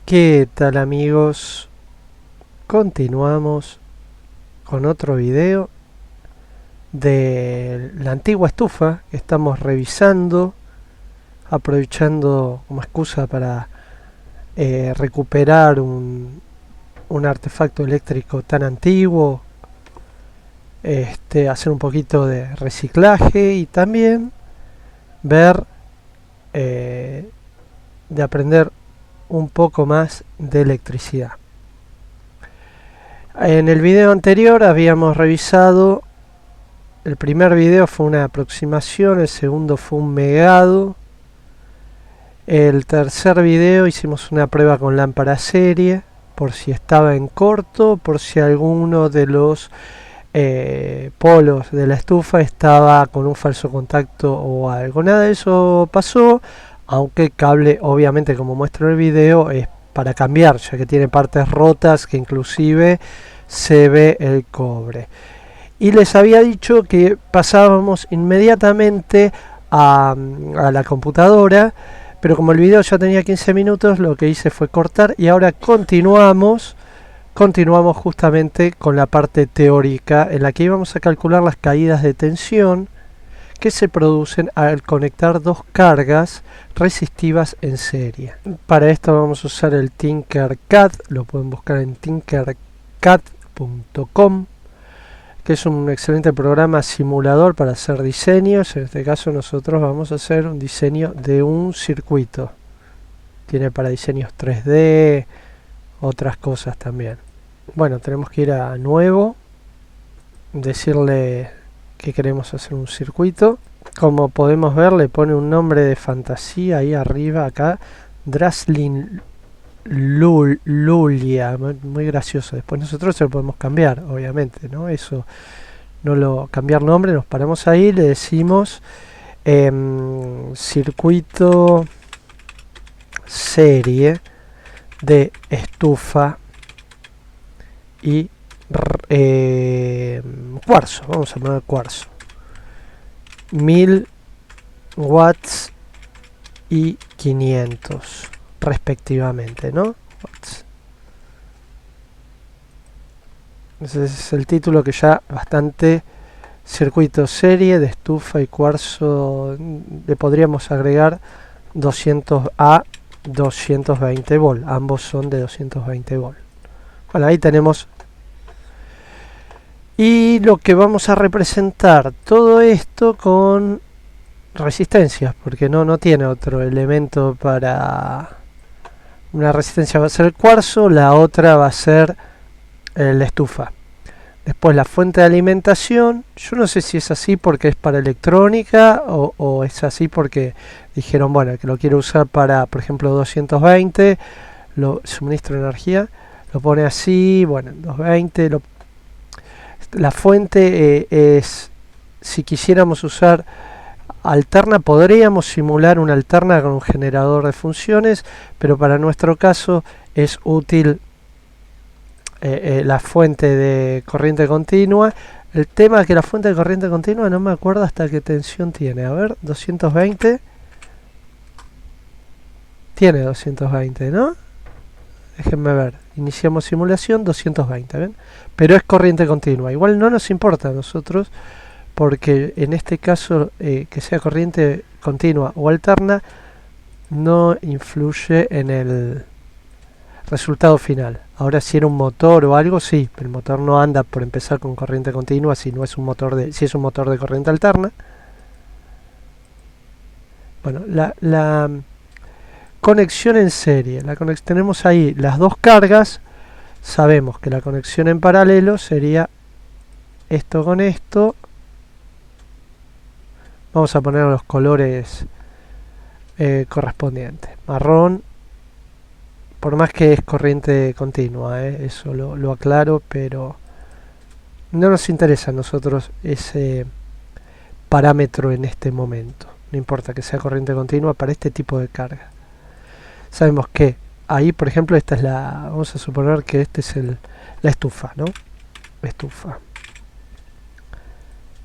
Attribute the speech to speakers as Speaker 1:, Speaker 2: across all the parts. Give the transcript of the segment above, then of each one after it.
Speaker 1: ¿Qué tal, amigos? Continuamos con otro video de la antigua estufa que estamos revisando, aprovechando como excusa para recuperar un artefacto eléctrico tan antiguo, hacer un poquito de reciclaje y también ver, de aprender un poco más de electricidad. En el video anterior habíamos revisado, el primer video fue una aproximación, el segundo fue un megado, el tercer video hicimos una prueba con lámpara serie, por si estaba en corto, por si alguno de los polos de la estufa estaba con un falso contacto o algo. Nada de eso pasó, aunque el cable, obviamente, como muestro en el video, es para cambiar, ya que tiene partes rotas que inclusive se ve el cobre. Y les había dicho que pasábamos inmediatamente a la computadora, pero como el video ya tenía 15 minutos, lo que hice fue cortar y ahora continuamos justamente con la parte teórica en la que íbamos a calcular las caídas de tensión que se producen al conectar dos cargas resistivas en serie. Para esto vamos a usar el Tinkercad, lo pueden buscar en tinkercad.com, que es un excelente programa simulador para hacer diseños. En este caso nosotros vamos a hacer un diseño de un circuito. Tiene para diseños 3D, otras cosas también. Bueno, tenemos que ir a nuevo, decirle que queremos hacer un circuito. Como podemos ver, le pone un nombre de fantasía ahí arriba, acá, Draslin Lulia, muy gracioso. Después nosotros se lo podemos cambiar, obviamente, ¿no? Eso, no lo cambiar nombre, nos paramos ahí, le decimos circuito serie de estufa y cuarzo, vamos a poner cuarzo, 1000 watts y 500 respectivamente, ¿no? Watts. Ese es el título, que ya bastante. Circuito serie de estufa y cuarzo, le podríamos agregar 200 a 220 volt, ambos son de 220 volt. Bueno, ahí tenemos. Y lo que vamos a representar todo esto con resistencias, porque no tiene otro elemento para. Una resistencia va a ser el cuarzo, la otra va a ser la estufa. Después la fuente de alimentación, yo no sé si es así porque es para electrónica o es así porque dijeron, bueno, que lo quiero usar para, por ejemplo, 220, suministro de energía, lo pone así, bueno, 220, la fuente es, si quisiéramos usar alterna, podríamos simular una alterna con un generador de funciones, pero para nuestro caso es útil la fuente de corriente continua. El tema es que la fuente de corriente continua no me acuerdo hasta qué tensión tiene. A ver, 220. Tiene 220, ¿no? Déjenme ver. Iniciamos simulación, 220, ¿ven? Pero es corriente continua. Igual no nos importa a nosotros, porque en este caso, que sea corriente continua o alterna, no influye en el resultado final. Ahora, si era un motor o algo, sí, pero el motor no anda por empezar con corriente continua si no es un motor si es un motor de corriente alterna. Bueno, la conexión en serie, tenemos ahí las dos cargas. Sabemos que la conexión en paralelo sería esto con esto. Vamos a poner los colores correspondientes. Marrón, por más que es corriente continua, eso lo aclaro, pero no nos interesa a nosotros ese parámetro en este momento. No importa que sea corriente continua para este tipo de carga. Sabemos que ahí, por ejemplo, esta es la, vamos a suponer que este es la estufa, ¿no? Estufa.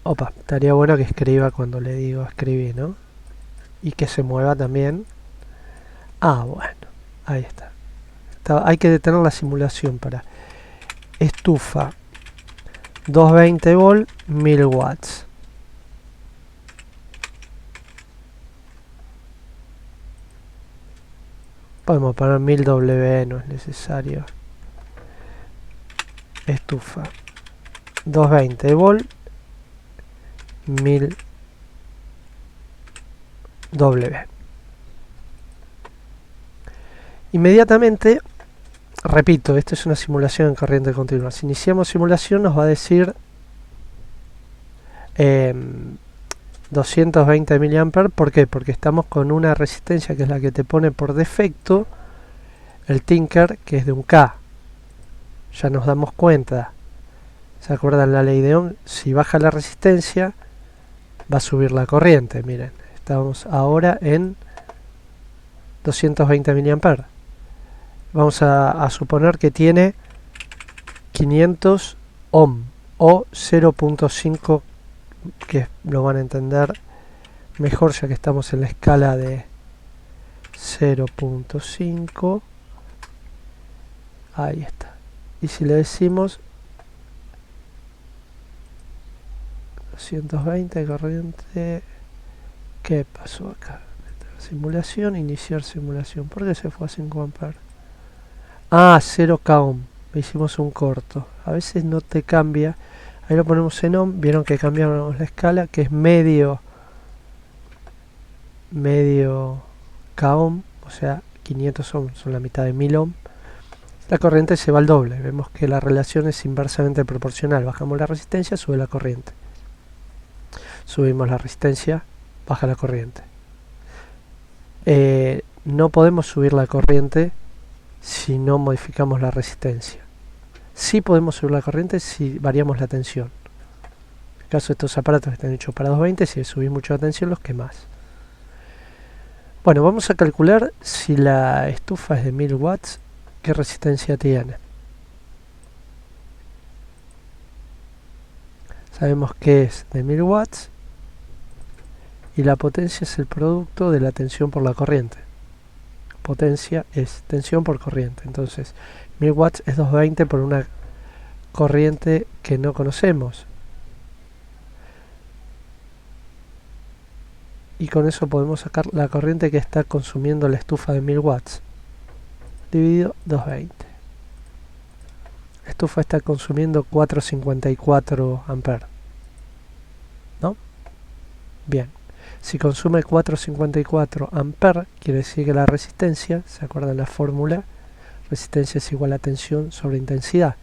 Speaker 1: Opa, estaría bueno que escriba cuando le digo escribir, ¿no? Y que se mueva también. Ah, bueno, ahí está. hay que detener la simulación para estufa 220 volt 1000 watts. Podemos poner 1000 W, no es necesario. Estufa 220 volt 1000 W. Inmediatamente, repito, esto es una simulación en corriente continua. Si iniciamos simulación nos va a decir 220 mA. ¿Por qué? Porque estamos con una resistencia que es la que te pone por defecto el Tinker, que es de 1K. Ya nos damos cuenta, ¿se acuerdan la ley de Ohm? Si baja la resistencia va a subir la corriente. Miren, estamos ahora en 220 mA. Vamos a suponer que tiene 500 ohm o 0.5, que lo van a entender mejor ya que estamos en la escala de 0.5. Ahí está. Y si le decimos 220 corriente, ¿qué pasó acá? Simulación, iniciar simulación. ¿Por qué se fue a 5 amperes? Ah, 0K ohm. Hicimos un corto. A veces no te cambia. Ahí lo ponemos en ohm. Vieron que cambiamos la escala, que es medio K ohm. O sea, 500 ohm son la mitad de 1000 ohm. La corriente se va al doble. Vemos que la relación es inversamente proporcional. Bajamos la resistencia, sube la corriente. Subimos la resistencia, baja la corriente. No podemos subir la corriente si no modificamos la resistencia. Sí podemos subir la corriente si variamos la tensión. En el caso de estos aparatos que están hechos para 220, si subís mucho la tensión los quemás. Bueno, vamos a calcular si la estufa es de 1000 watts, qué resistencia tiene. Sabemos que es de 1000 watts y la potencia es el producto de la tensión por la corriente. Potencia es tensión por corriente. Entonces 1000 watts es 220 por una corriente que no conocemos. Y con eso podemos sacar la corriente que está consumiendo la estufa de 1000 watts. Dividido 220. La estufa está consumiendo 454 amperes. ¿No? Bien. Si consume 454 amperes, quiere decir que la resistencia, ¿se acuerdan la fórmula? Resistencia es igual a tensión sobre intensidad.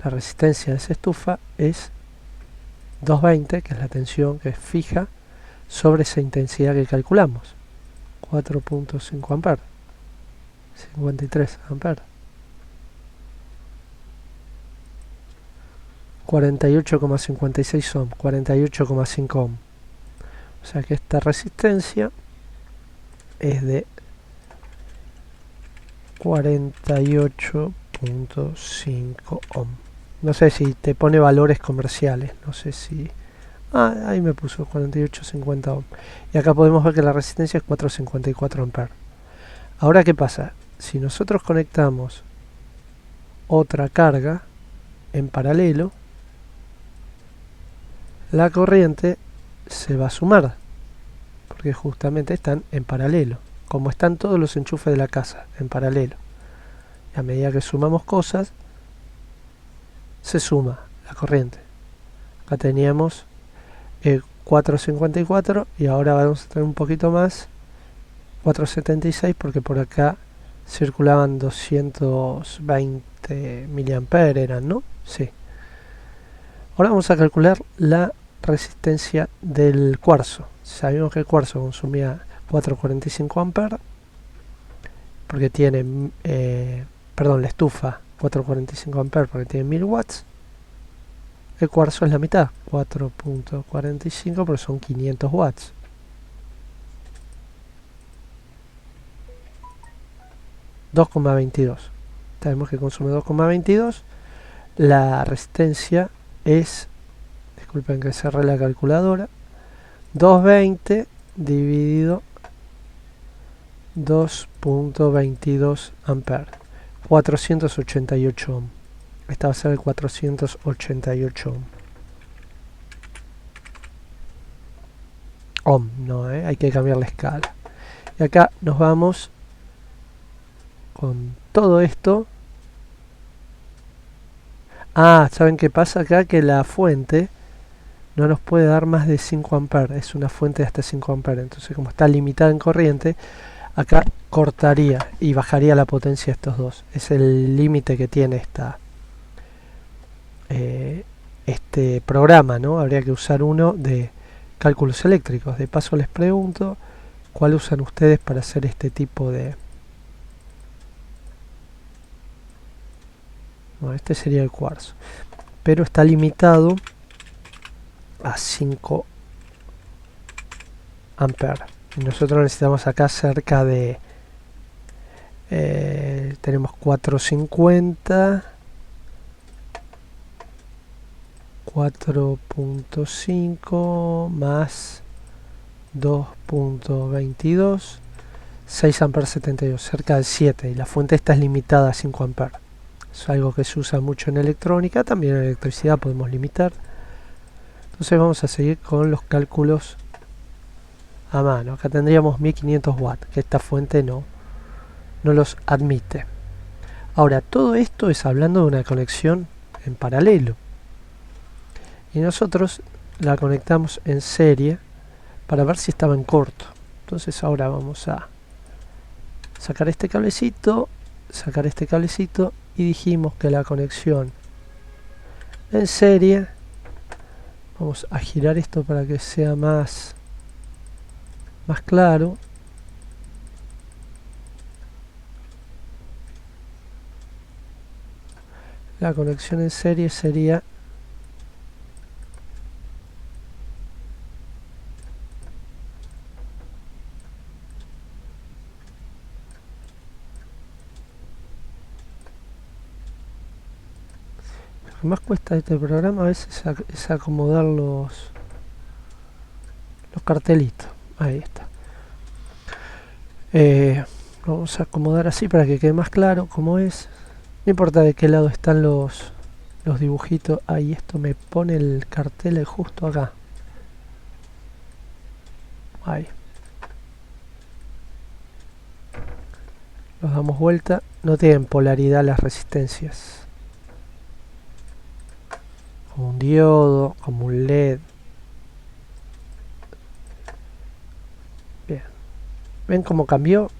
Speaker 1: La resistencia de esa estufa es 220, que es la tensión que es fija, sobre esa intensidad que calculamos. 4.5 amperes. 53 amperes. 48,56 ohm. 48,5 ohm. O sea que esta resistencia es de 48.5 ohm. No sé si te pone valores comerciales. No sé si... Ah, ahí me puso 48,50 ohm. Y acá podemos ver que la resistencia es 454 amperes. Ahora, ¿qué pasa? Si nosotros conectamos otra carga en paralelo, la corriente se va a sumar, porque justamente están en paralelo, como están todos los enchufes de la casa en paralelo. Y a medida que sumamos cosas, se suma la corriente. Acá teníamos 454 y ahora vamos a tener un poquito más, 476, porque por acá circulaban 220 miliamperes, eran, ¿no? Sí. Ahora vamos a calcular la resistencia del cuarzo. Sabemos que el cuarzo consumía 445 amperes, porque tiene, la estufa 445 amperes porque tiene 1000 watts. El cuarzo es la mitad, 4.45, porque son 500 watts. $2,22. Sabemos que consume 2,22. La resistencia es, disculpen que cerré la calculadora, 220 dividido 2.22 amperes. 488 ohm. Esta va a ser el 488 ohm. Ohm, no, hay que cambiar la escala. Y acá nos vamos con todo esto. Ah, ¿saben qué pasa acá? Que la fuente no nos puede dar más de 5 amperes. Es una fuente de hasta 5 amperes. Entonces, como está limitada en corriente, acá cortaría y bajaría la potencia de estos dos. Es el límite que tiene este programa, ¿no? Habría que usar uno de cálculos eléctricos. De paso les pregunto, ¿cuál usan ustedes para hacer este tipo de...? Bueno, este sería el cuarzo. Pero está limitado a 5 amperes. Y nosotros necesitamos acá cerca de... tenemos 450... 4.5 más 2.22, 6 amperes 72, cerca de 7, y la fuente esta es limitada a 5 amperes. Es algo que se usa mucho en electrónica, también en electricidad podemos limitar. Entonces vamos a seguir con los cálculos a mano. Acá tendríamos 1500 watts, que esta fuente no los admite. Ahora, todo esto es hablando de una conexión en paralelo. Y nosotros la conectamos en serie para ver si estaba en corto. Entonces ahora vamos a sacar este cablecito, y dijimos que la conexión en serie, vamos a girar esto para que sea más claro. La conexión en serie sería lo que más cuesta de este programa a veces es acomodar los cartelitos. Ahí está. Vamos a acomodar así para que quede más claro cómo es. No importa de qué lado están los dibujitos. Ahí esto me pone el cartel justo acá. Ahí. Los damos vuelta. No tienen polaridad las resistencias. Como un diodo, como un LED. Bien. ¿Ven cómo cambió?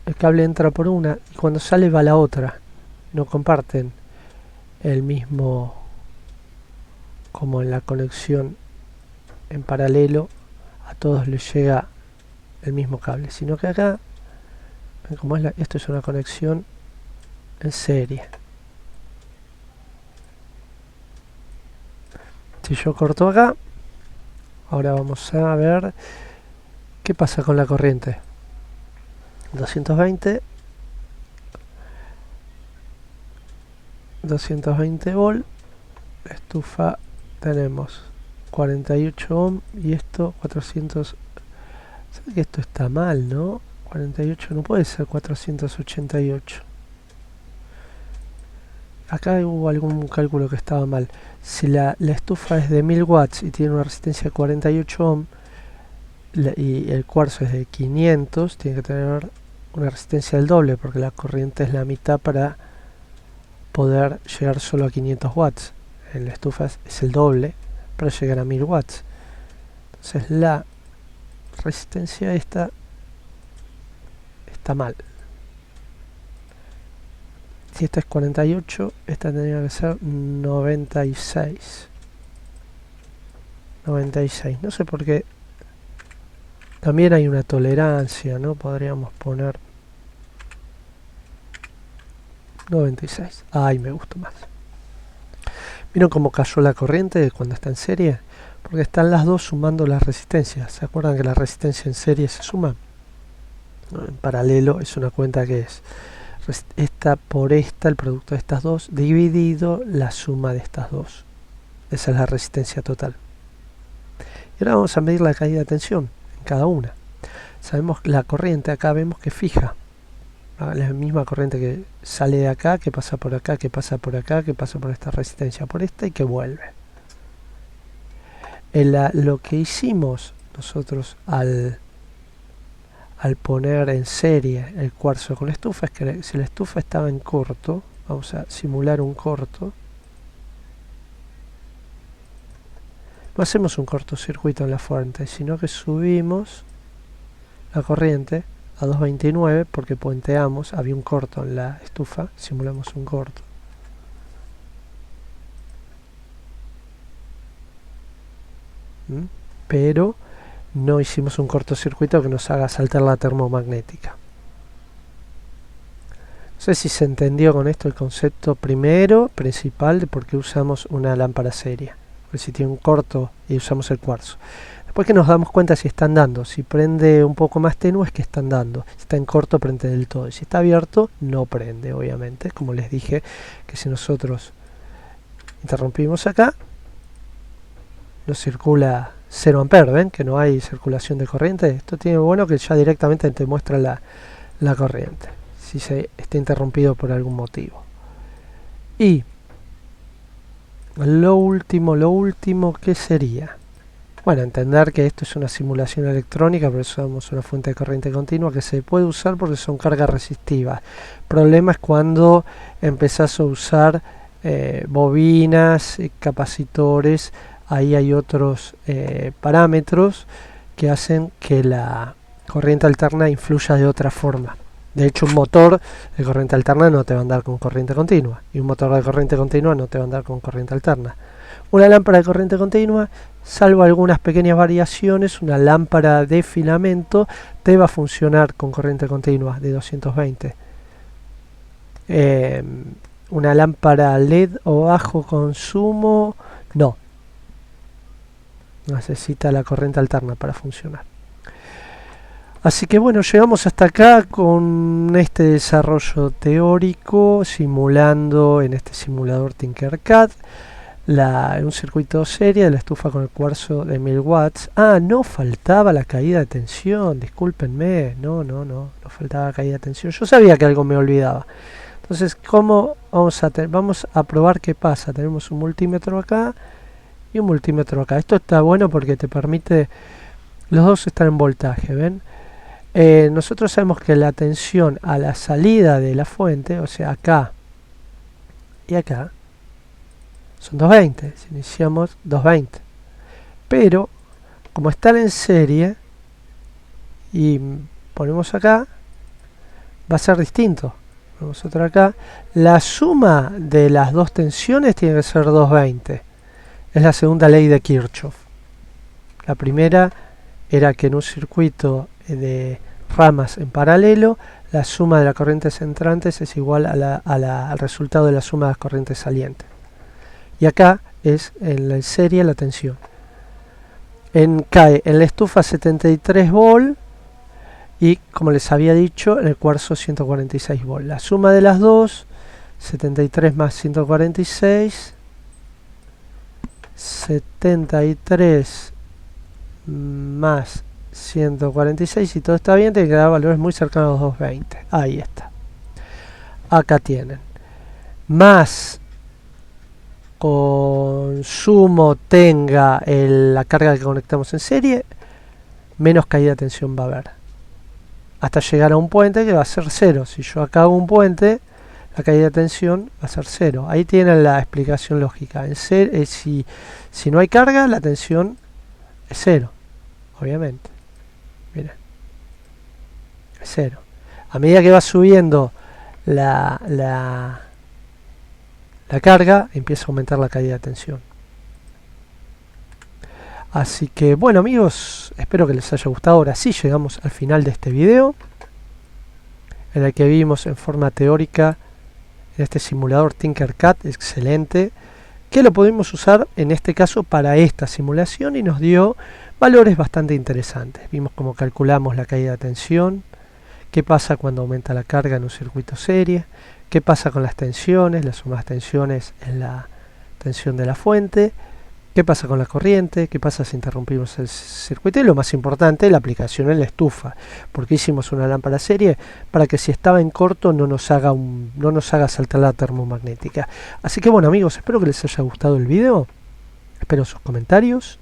Speaker 1: El cable entra por una y cuando sale va la otra. No comparten el mismo, como en la conexión en paralelo, a todos les llega el mismo cable, sino que acá, ven cómo es esto es una conexión en serie. Si yo corto acá, ahora vamos a ver qué pasa con la corriente. 220 volt, estufa tenemos 48 ohm y esto 400. ¿Sabes que esto está mal, no? 48 no puede ser 488. Acá hubo algún cálculo que estaba mal. Si la estufa es de 1000 watts y tiene una resistencia de 48 ohm y el cuarzo es de 500, tiene que tener una resistencia del doble porque la corriente es la mitad para poder llegar solo a 500 watts. En la estufa es el doble para llegar a 1000 watts. Entonces la resistencia esta está mal. Si esta es 48, esta tendría que ser 96. 96. No sé por qué. También hay una tolerancia, ¿no? Podríamos poner 96. Ay, me gusta más. ¿Vieron cómo cayó la corriente cuando está en serie? Porque están las dos sumando las resistencias. ¿Se acuerdan que la resistencia en serie se suma? No, en paralelo es una cuenta que es esta por esta, el producto de estas dos, dividido la suma de estas dos. Esa es la resistencia total. Y ahora vamos a medir la caída de tensión en cada una. Sabemos que la corriente acá vemos que fija. la misma corriente que sale de acá, que pasa por acá, que pasa por acá, que pasa por esta resistencia, por esta y que vuelve. Lo que hicimos nosotros al poner en serie el cuarzo con la estufa es que si la estufa estaba en corto, vamos a simular un corto, no hacemos un cortocircuito en la fuente, sino que subimos la corriente a 229 porque puenteamos, había un corto en la estufa, simulamos un corto. Pero no hicimos un cortocircuito que nos haga saltar la termomagnética. No sé si se entendió con esto el concepto principal de por qué usamos una lámpara seria. Porque si tiene un corto y usamos el cuarzo. Después que nos damos cuenta si están dando, si prende un poco más tenue es que están dando, si está en corto prende del todo, y si está abierto no prende, obviamente, como les dije que si nosotros interrumpimos acá, nos circula 0 amperes, ven que no hay circulación de corriente. Esto tiene bueno que ya directamente te muestra la corriente, si se está interrumpido por algún motivo. Y lo último que sería, bueno, entender que esto es una simulación electrónica, por eso usamos una fuente de corriente continua que se puede usar porque son cargas resistivas. El problema es cuando empezás a usar bobinas, capacitores, ahí hay otros parámetros que hacen que la corriente alterna influya de otra forma. De hecho, un motor de corriente alterna no te va a andar con corriente continua, y un motor de corriente continua no te va a andar con corriente alterna. Una lámpara de corriente continua, salvo algunas pequeñas variaciones, una lámpara de filamento te va a funcionar con corriente continua de 220. Una lámpara LED o bajo consumo, no. Necesita la corriente alterna para funcionar. Así que bueno, llegamos hasta acá con este desarrollo teórico, simulando en este simulador Tinkercad un circuito serie de la estufa con el cuarzo de 1000 watts. No faltaba la caída de tensión, discúlpenme, no faltaba la caída de tensión. Yo sabía que algo me olvidaba. Entonces, ¿cómo vamos a probar qué pasa? Tenemos un multímetro acá y un multímetro acá. Esto está bueno porque te permite, los dos están en voltaje, ¿ven? Nosotros sabemos que la tensión a la salida de la fuente, o sea acá y acá, son 220, si iniciamos 220, pero como están en serie y ponemos acá, va a ser distinto. Ponemos otra acá, la suma de las dos tensiones tiene que ser 220. Es la segunda ley de Kirchhoff. La primera era que en un circuito de ramas en paralelo, la suma de las corrientes entrantes es igual al resultado de la suma de las corrientes salientes. Y acá es en la serie la tensión. Cae en la estufa 73 volt y, como les había dicho, en el cuarzo 146 volt. La suma de las dos, 73 más 146, 73 más 146, y todo está bien, tiene que dar valores muy cercanos a los 220. Ahí está. Acá tienen. Más consumo tenga la carga que conectamos en serie, menos caída de tensión va a haber. Hasta llegar a un puente que va a ser 0. Si yo acá hago un puente, la caída de tensión va a ser 0. Ahí tienen la explicación lógica. Si no hay carga, la tensión es 0. Obviamente. Miren. Es 0. A medida que va subiendo la carga, empieza a aumentar la caída de tensión. Así que bueno amigos, espero que les haya gustado. Ahora sí llegamos al final de este video, en el que vimos en forma teórica en este simulador Tinkercad excelente, que lo pudimos usar en este caso para esta simulación y nos dio valores bastante interesantes. Vimos cómo calculamos la caída de tensión, qué pasa cuando aumenta la carga en un circuito serie, qué pasa con las tensiones, la suma de tensiones en la tensión de la fuente, ¿Qué pasa con la corriente? ¿Qué pasa si interrumpimos el circuito? Y lo más importante, la aplicación en la estufa, porque hicimos una lámpara serie para que si estaba en corto no nos haga saltar la termomagnética. Así que bueno amigos, espero que les haya gustado el video, espero sus comentarios,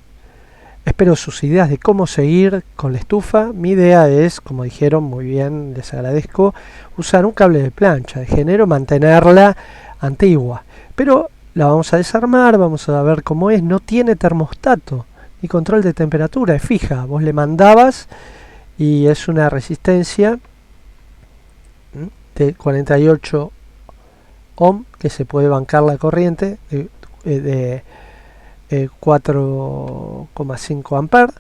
Speaker 1: espero sus ideas de cómo seguir con la estufa. Mi idea es, como dijeron muy bien, les agradezco, usar un cable de plancha de género, mantenerla antigua, pero la vamos a desarmar, vamos a ver cómo es. No tiene termostato ni control de temperatura, es fija. Vos le mandabas y es una resistencia de 48 ohm que se puede bancar la corriente de 4,5 amperes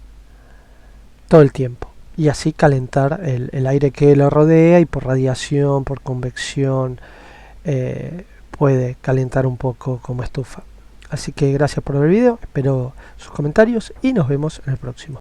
Speaker 1: todo el tiempo. Y así calentar el aire que lo rodea, y por radiación, por convección, puede calentar un poco como estufa. Así que gracias por ver el video, espero sus comentarios y nos vemos en el próximo.